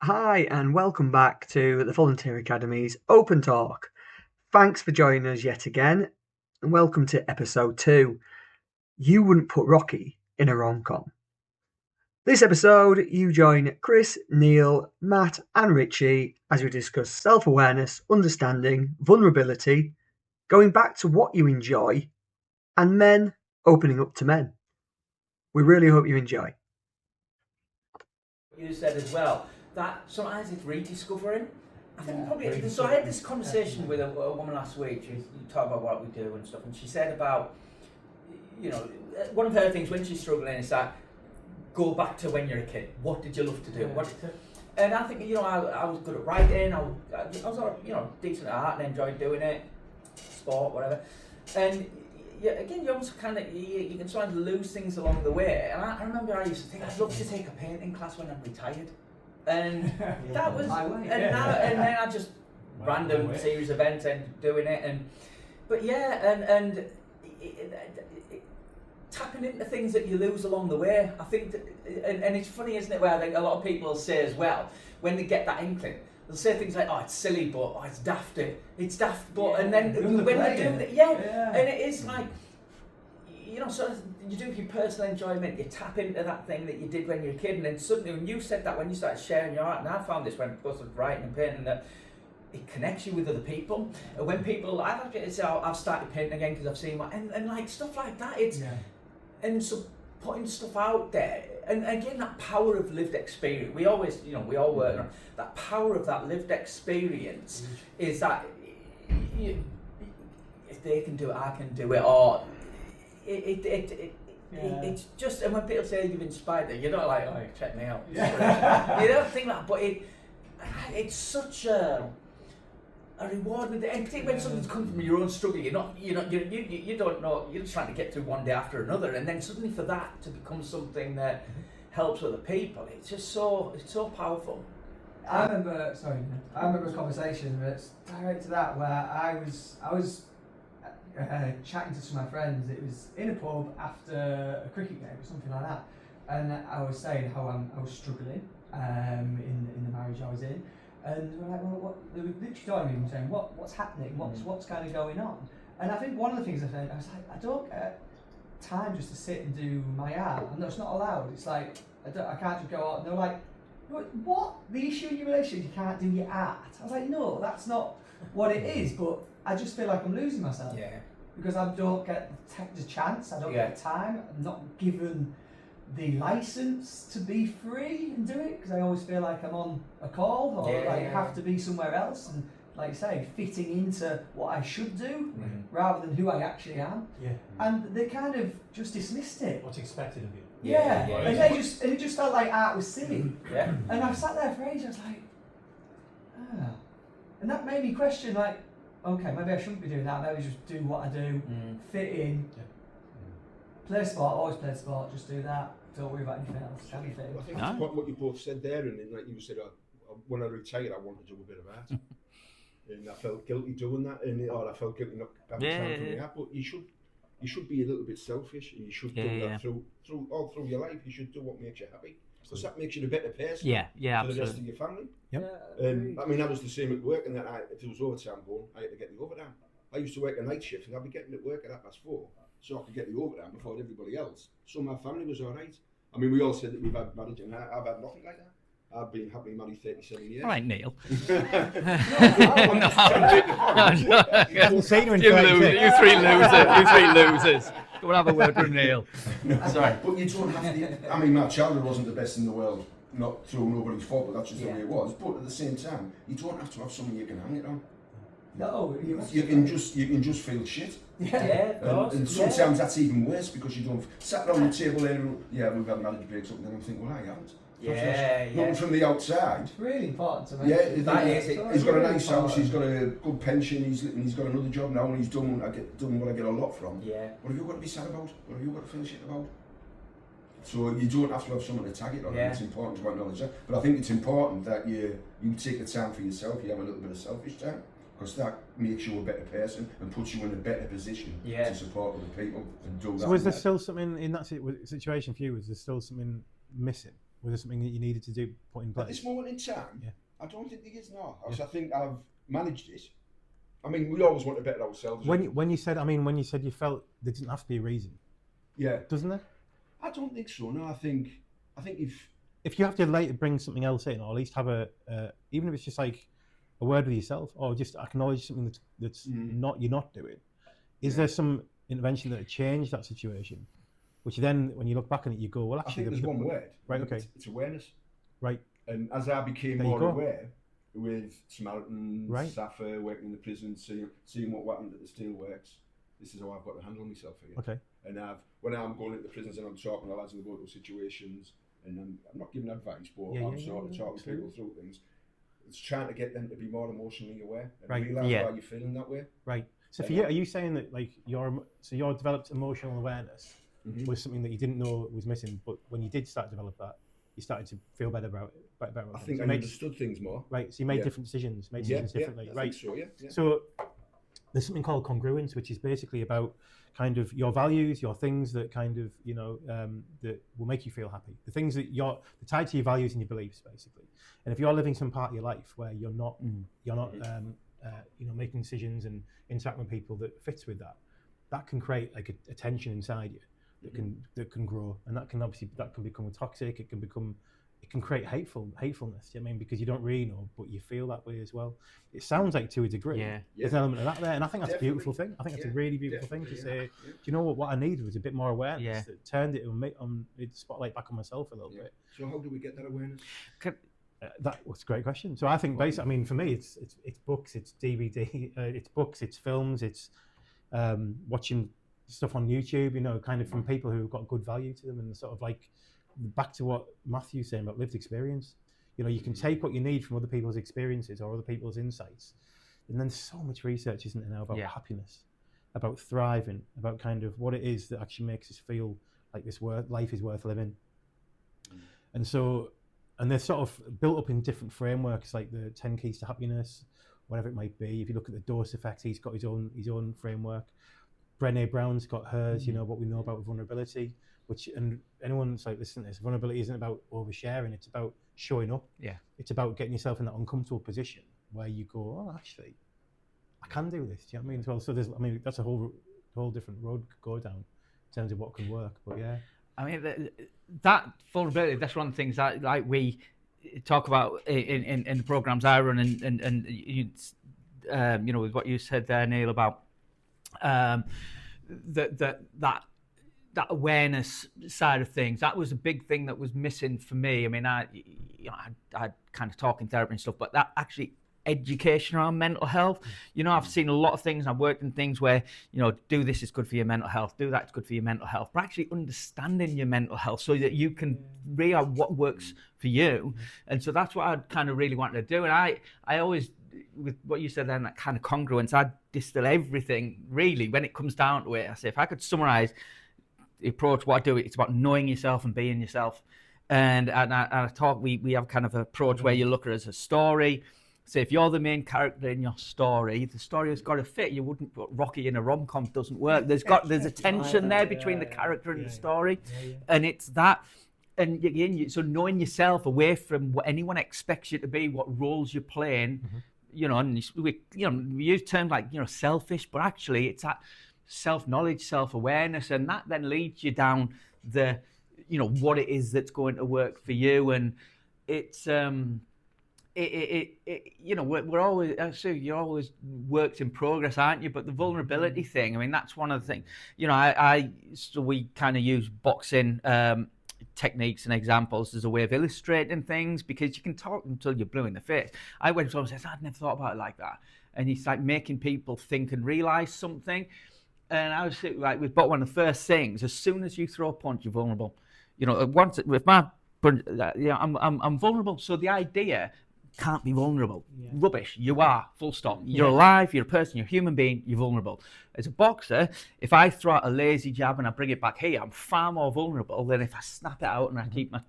Hi, and welcome back to the Volunteer Academy's Open Talk. Thanks for joining us yet again, and welcome to episode 2. You wouldn't put Rocky in a rom-com. This episode, you join Chris, Neil, Matt, and Richie as we discuss self-awareness, understanding, vulnerability, going back to what you enjoy, and men opening up to men. We really hope you enjoy. You said as well that sometimes it's rediscovering. I think probably. So I had this conversation with a woman last week. She talked about what we do and stuff, and she said about, one of her things when she's struggling is that go back to when you're a kid. What did you love to do? And I think I was good at writing. I was decent at art and enjoyed doing it, sport, whatever. And again, you almost kind of you can sometimes lose things along the way. And I remember I used to think I'd love to take a painting class when I'm retired, and that was my way. And then I just random series of events and doing it, and tapping into things that you lose along the way. I think, and it's funny, isn't it? Where I think a lot of people say as well when they get that inkling. They'll say things like, "Oh, it's silly, but it's daft. It's daft, but," and then when they do that, and it is like, sort of, you do it for your personal enjoyment. You tap into that thing that you did when you were a kid, and then suddenly, when you said that, when you started sharing your art, and I found this when I started writing and painting, that it connects you with other people. And when people, I've started painting again because I've seen and like stuff like that. And so putting stuff out there, and again, that power of lived experience. We always, we all work on that power of that lived experience. Is that if they can do it, I can do it, or it's just. And when people say you've inspired them, you're not like, "Oh, check me out." You don't think that, but it's such a reward, and particularly when something's come from your own struggle, you don't know, you're just trying to get through one day after another, and then suddenly for that to become something that helps other people, it's just it's so powerful. I remember a conversation that's direct to that, where I was chatting to some of my friends. It was in a pub after a cricket game or something like that, and I was saying how I was struggling in the marriage I was in. And we're like, well, what? They were literally talking to me saying, what's happening? What's kind of going on? And I think one of the things I said, I was like, I don't get time just to sit and do my art. And that's not allowed. It's like I can't just go out. And they're like, what? The issue in your relationship? You can't do your art? I was like, no, that's not what it is. But I just feel like I'm losing myself. Yeah. Because I don't get the chance. I don't get the time. I'm not given the license to be free and do it, because I always feel like I'm on a call, or have to be somewhere else, and like you say, fitting into what I should do rather than who I actually am. And they kind of just dismissed it. What's expected of you? And it just felt like art was silly. And I sat there for ages. I was like, and that made me question, like, okay, maybe I shouldn't be doing that. Maybe just do what I do, fit in. Play sport, always play sport, just do that. Don't worry about anything else. I think it's what you both said there, and like you said, when I retired, I wanted to do a bit of art. And I felt guilty doing that, or I felt guilty not having time for the art. But you should be a little bit selfish, and you should do that all through your life. You should do what makes you happy, because that makes you a better person for the rest of your family. I mean, I was the same at work, and that if there was overtime going, I had to get the overtime. I used to work a night shift, and I'd be getting at work at 4:30. So I could get the overtime before everybody else. So my family was all right. I mean, we all said that we've had marriage, and I've had nothing like that. I've been happily married 37 years. All right, Neil. You three losers. Go and have a word with Neil. Sorry. But you don't have to. I mean, my childhood wasn't the best in the world, not through nobody's fault, but that's just the way it was. But at the same time, you don't have to have something you can hang it on. No, you can just feel shit. And sometimes that's even worse, because you don't sat around the table and we've had marriage breaks up, and then I'm thinking, well, I haven't. Looking from the outside. It's really important to me. He's got a nice house, he's got a good pension, he's got another job now, and he's done what I get a lot from. What have you got to be sad about? What have you got to feel shit about? So you don't have to have someone to tag it on. It's important to acknowledge that. But I think it's important that you take the time for yourself, you have a little bit of selfish time. Because that makes you a better person and puts you in a better position to support other people and do that. So was there still something in that situation for you? Was there still something missing? Was there something that you needed to do, put in place? At this moment in time, Yeah. I don't think there is no. Yeah. I think I've managed it. I mean, we always want to better ourselves. When you said you felt there didn't have to be a reason, yeah, doesn't there? I don't think so. No, I think if you have to later bring something else in, or at least have even if it's just like a word with yourself, or just acknowledge something that's you're not doing. Is there some intervention that changed that situation? Which then, when you look back on it, you go, well, actually, I think there's one word. Right. Okay. It's awareness. Right. And as I became more aware with Samaritan, Safa, working in the prison, seeing what happened at the steelworks, this is how I've got to handle myself again. Okay. And when I'm going into the prisons and I'm talking to lads and they go to situations, and I'm not giving advice, but I'm sort of talking people through things. It's trying to get them to be more emotionally aware and realise why you're feeling that way. Right. So for you, are you saying that like your developed emotional awareness was something that you didn't know was missing, but when you did start to develop that, you started to feel better about it? I think I understood things more. Right. So you made different decisions, differently. I think so, yeah. So there's something called congruence, which is basically about kind of your values, your things that kind of, that will make you feel happy. The things that they're tied to your values and your beliefs, basically. And if you're living some part of your life where you're not making decisions and interacting with people that fits with that, that can create like a tension inside you that can grow, and that can become toxic. It can create hatefulness. I mean, because you don't really know, but you feel that way as well. It sounds like to a degree, there's an element of that there, and I think that's a beautiful thing. I think that's a really beautiful thing to say. Do you know what I needed was a bit more awareness that turned it on the spotlight back on myself a little bit. So how do we get that awareness? That was a great question. So I think basically, I mean, for me, it's books, it's DVD, it's books, it's films, it's watching stuff on YouTube, kind of from people who've got good value to them, and sort of like back to what Matthew's saying about lived experience. You can take what you need from other people's experiences or other people's insights, and then there's so much research, isn't there now, about happiness, about thriving, about kind of what it is that actually makes us feel like life is worth living. And they're sort of built up in different frameworks, like the 10 Keys to Happiness, whatever it might be. If you look at the dose effect, he's got his own framework. Brené Brown's got hers, what we know about vulnerability, and anyone's like, listen to this, vulnerability isn't about oversharing, it's about showing up. Yeah. It's about getting yourself in that uncomfortable position where you go, oh, actually, I can do this. Do you know what I mean? Well, so that's a whole different road to go down in terms of what can work, but yeah. I mean, that vulnerability, that's one of the things that like we talk about in the programs I run, and with what you said there, Neil, about that awareness side of things. That was a big thing that was missing for me. I mean, I kind of talk in therapy and stuff, but that actually education around mental health. I've seen a lot of things, and I've worked in things where, do this is good for your mental health, do that is good for your mental health, but actually understanding your mental health so that you can realize what works for you. And so that's what I kind of really wanted to do. And I always, with what you said then, that kind of congruence, I distill everything really when it comes down to it. I say, if I could summarize the approach, what I do, it's about knowing yourself and being yourself. And I talk, we have kind of an approach where you look at it as a story. So if you're the main character in your story, the story has got to fit. You wouldn't put Rocky in a rom-com, doesn't work. There's a tension there between the character and the story, and it's that. And again, so knowing yourself away from what anyone expects you to be, what roles you're playing, and we use terms like selfish, but actually it's that self-knowledge, self-awareness, and that then leads you down the what it is that's going to work for you, and it's we're always, you're always works in progress, aren't you? But the vulnerability thing, I mean, that's one of the things, so we kind of use boxing techniques and examples as a way of illustrating things, because you can talk until you're blue in the face. I went to someone and says, I'd never thought about it like that. And it's like making people think and realize something. And I was like, with one of the first things, as soon as you throw a punch, you're vulnerable. Once with my punch, I'm vulnerable. So the idea can't be vulnerable. Rubbish. You are, full stop. You're alive, you're a person, you're a human being, you're vulnerable. As a boxer, if I throw out a lazy jab and I bring it back here, I'm far more vulnerable than if I snap it out and I keep my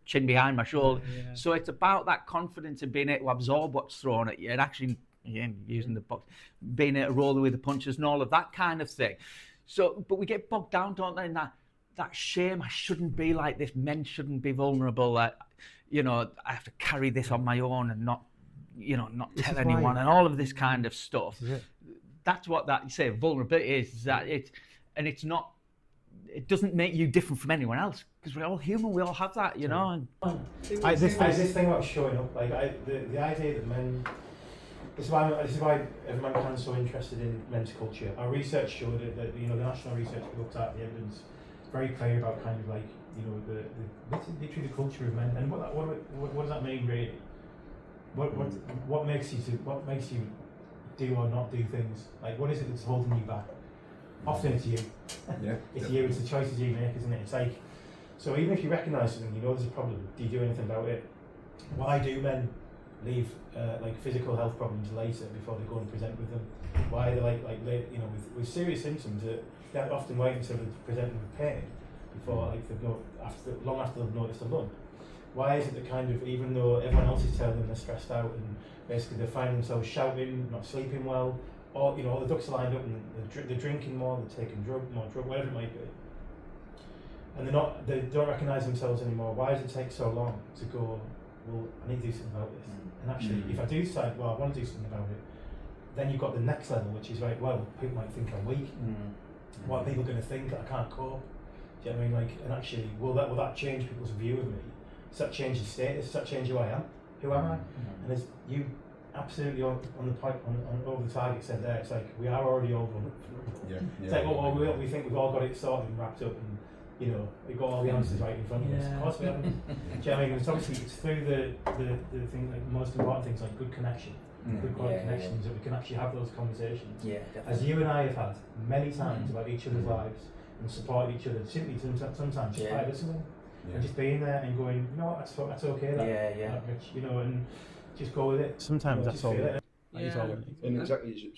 chin behind my shoulder. So it's about that confidence and being able to absorb what's thrown at you, and actually using the box, being able to roll with the punches and all of that kind of thing. So, but we get bogged down, don't they, in that that shame. I shouldn't be like this. Men shouldn't be vulnerable. I have to carry this on my own and not tell anyone, and all of this kind of stuff. That's what that you say vulnerability is. That it's not. It doesn't make you different from anyone else because we're all human. We all have that, And this thing about showing up, like the idea that men. This is why everyone's so interested in men's culture. Our research showed it that the national research we looked at, the evidence very clear about kind of like literally the culture of men and what does that mean really? What makes you do or not do things? Like what is it that's holding you back? Often it's you. Yeah. It's you. It's the choices you make, isn't it? It's like so even if you recognise something, there's a problem. Do you do anything about it? Why do men leave like physical health problems later before they go and present with them? Why are they with serious symptoms that they often wait until they present with pain before long after they've noticed a lump? Why is it that kind of even though everyone else is telling them they're stressed out and basically they find themselves shouting, not sleeping well, or all the ducks are lined up and they're drinking more, they're taking more drug, whatever it might be, and they don't recognise themselves anymore? Why does it take so long to go, well, I need to do something about this? And actually, if I do decide, well, I want to do something about it, then you've got the next level, which is right, well, people might think I'm weak. What are people going to think? That I can't cope? Do you know what I mean? Like, and actually, will that change people's view of me? Does that change the status? Does that change who I am? Who am I? And as you absolutely on the point, on over the target said there, it's like we are already over. It's like, we think we've all got it sorted and wrapped up, and we've got all the answers right in front of us. Of course we haven't. Do you know what I mean? It's obviously through the thing, like the most important things, like good connection, good quality connections, that we can actually have those conversations. Yeah, as you and I have had many times about each other's lives and support each other. Simply sometimes just by listening and just being there and going, that's okay. That Rich, and just go with it. Sometimes that's all. It's all. And exactly as you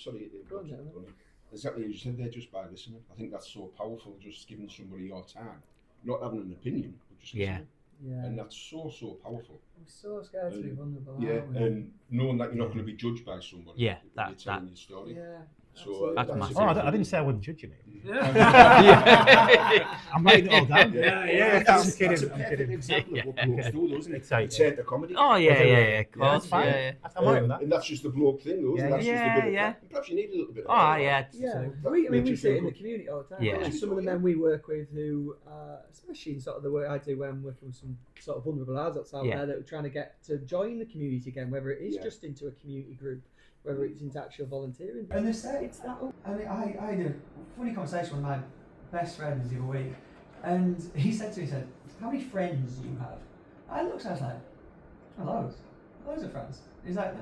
said there, just by listening. I think that's so powerful, just giving somebody your time, not having an opinion, but just listening. Yeah. And that's so powerful. I'm so scared to be vulnerable. And knowing that you're not going to be judged by somebody. Yeah, you're telling your story. Yeah. So that's massive. I didn't say I wouldn't judge you, mate. Yeah. I'm writing it all down. That's a perfect example of what blokes do, isn't it? It's the comedy. Oh yeah, of course. That's fine. I'm right with that. And that's just the bloke thing, though. That's just a bit of perhaps you need a little bit of we see it in the community all the time. Yeah. Some of the men we work with who, especially sort of the work I do when I'm working with some sort of vulnerable adults out there that are trying to get to join the community again, whether it is just into a community group, whether it's into actual volunteering. And they say it's that. I mean, I had a funny conversation with my best friend the other week, and he said, how many friends do you have? I looked, I was like, loads of friends. He's like,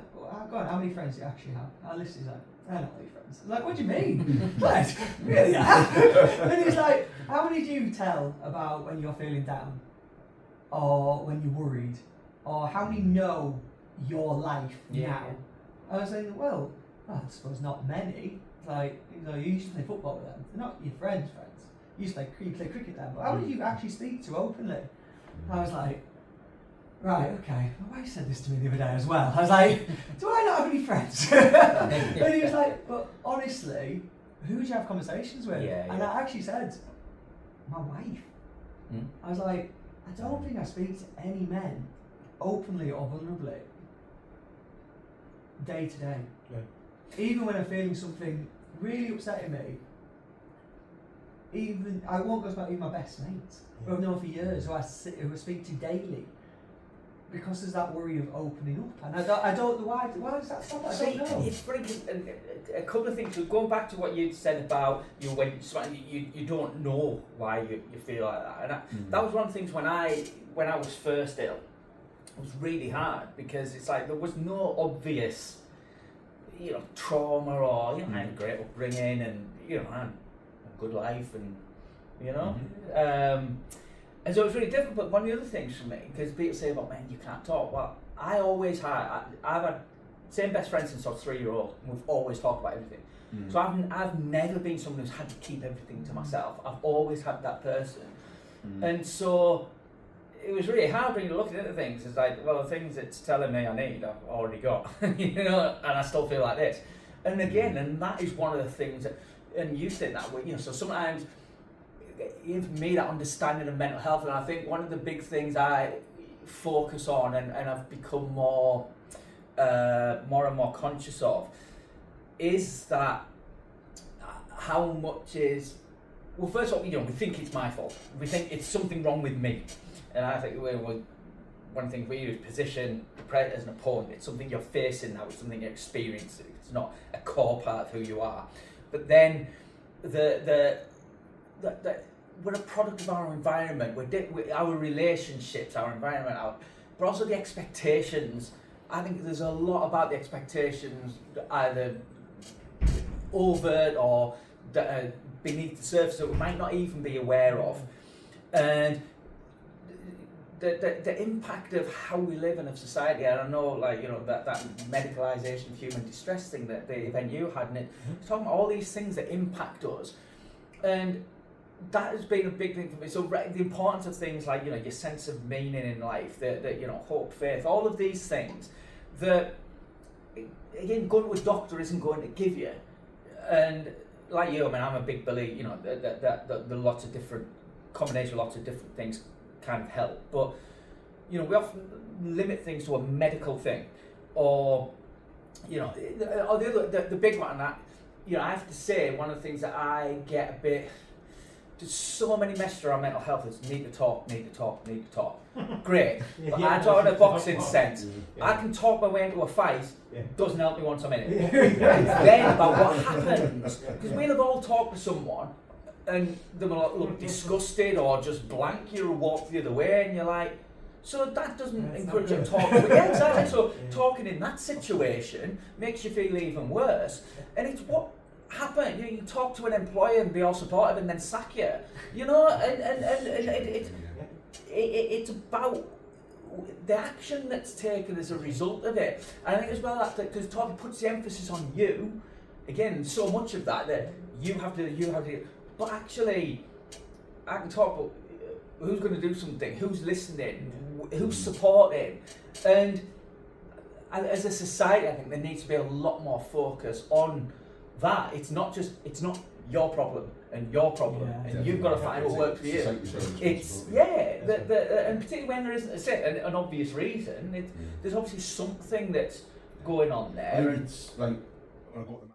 go on, how many friends do you actually have? I listened, he's like, they're not really friends. I was like, what do you mean? Like, really? And he's like, how many do you tell about when you're feeling down? Or when you're worried? Or how many know your life now? I was saying, well, I suppose not many. Like, you used to play football with them. They're not your friends. You used to play cricket with them. But how many do you actually speak to openly? I was like, right, okay. My wife said this to me the other day as well. I was like, do I not have any friends? And he was like, but honestly, who do you have conversations with? And I actually said, my wife. I was like, I don't think I speak to any men openly or vulnerably day to day. Even when I'm feeling something really upsetting me, even I won't go about even my best mates who I've known for years, who I speak to daily, because there's that worry of opening up, and I don't know why does that stop? I don't know. It's funny, a couple of things. So going back to what you said about when you don't know why you feel like that, and that was one of the things when I was first ill. It was really hard because it's like there was no obvious, trauma or I had a great upbringing and I had a good life and and so it was really difficult. But one of the other things for me, because people say about men you can't talk. Well, I always had. I've had same best friend since I was 3-year-old, and we've always talked about everything. So I've never been someone who's had to keep everything to myself. I've always had that person, and so. It was really hard when you're looking at the things. It's like, well, the things it's telling me I need, I've already got, and I still feel like this. And again, and that is one of the things that, and you think that way, so sometimes gave me that understanding of mental health, and I think one of the big things I focus on and I've become more and more conscious of is that how much is, well, first of all, we think it's my fault. We think it's something wrong with me, and I think one of the things we use, position as an opponent. It's something you're facing now. It's something you're experiencing. It's not a core part of who you are. But then we're a product of our environment. Our relationships, our environment, but also the expectations. I think there's a lot about the expectations, either overt or beneath the surface, that we might not even be aware of, and the impact of how we live in a society. I don't know, that medicalisation of human distress thing, that the event you had, and it's talking about all these things that impact us, and that has been a big thing for me. So the importance of things like your sense of meaning in life, that hope, faith, all of these things that, again, going to a doctor isn't going to give you. And like you, I mean, I'm a big believer, that the lots of different combination of lots of different things can help. But we often limit things to a medical thing, or the big one. That I have to say, one of the things that I get a bit. There's so many messages around mental health. It's need to talk. Great. But I talk in a boxing sense. I can talk my way into a fight. Doesn't help me once I'm in it. It's then about what happens. Because we'll have all talked to someone and they will look disgusted or just blank you or walk the other way, and you're like, so that doesn't encourage you to talk. Yeah, exactly. So talking in that situation makes you feel even worse. And it's what happen. You talk to an employer and be all supportive and then sack you. And it's about the action that's taken as a result of it. And I think as well that because talking puts the emphasis on you. Again, so much of that you have to. But actually, I can talk about who's going to do something, who's listening, who's supporting, and as a society, I think there needs to be a lot more focus on that. It's not your problem and your problem, and you've got to find what works for you. It's and particularly when there isn't an obvious reason, there's obviously something that's going on there. It's like when I go to